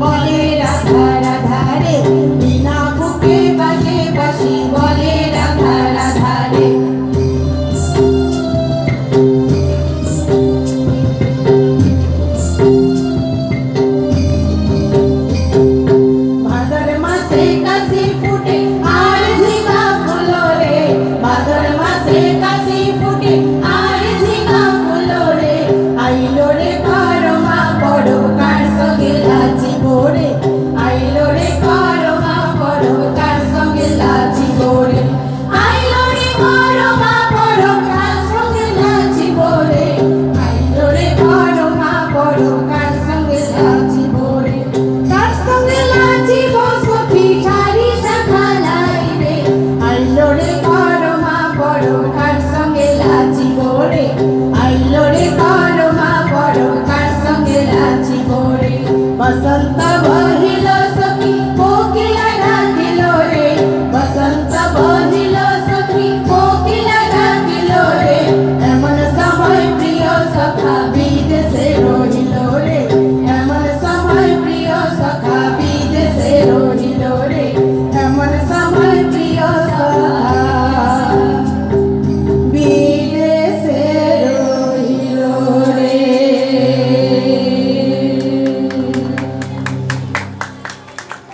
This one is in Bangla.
বলে রাধা রাধা রে, বিনা বুকে বাজে বাঁশি বলে রাধা রাধা রে। ভাদর মাসে কাশি ফুটে আর ঝিঙা ফুলো রে, ভাদর মাসে কাশি ফুটে আর ঝিঙা ফুলো রে। আইলো রে করমা পড়ো কার সঙ্গে নাচিব রে, আইলো রে করমা পড়ো কার সঙ্গে নাচিব রে, আইলো রে করমা পড়ো কার সঙ্গে নাচিব রে, আইলো রে করমা পড়ো কার সঙ্গে নাচিব রে। কার সঙ্গে নাচিব সখী সারি শাখা লাই রে, আইলো রে করমা পড়ো কার সঙ্গে নাচিব রে, আইলো রে করমা পড়ো কার সঙ্গে নাচিব রে। বসন্ত বহিল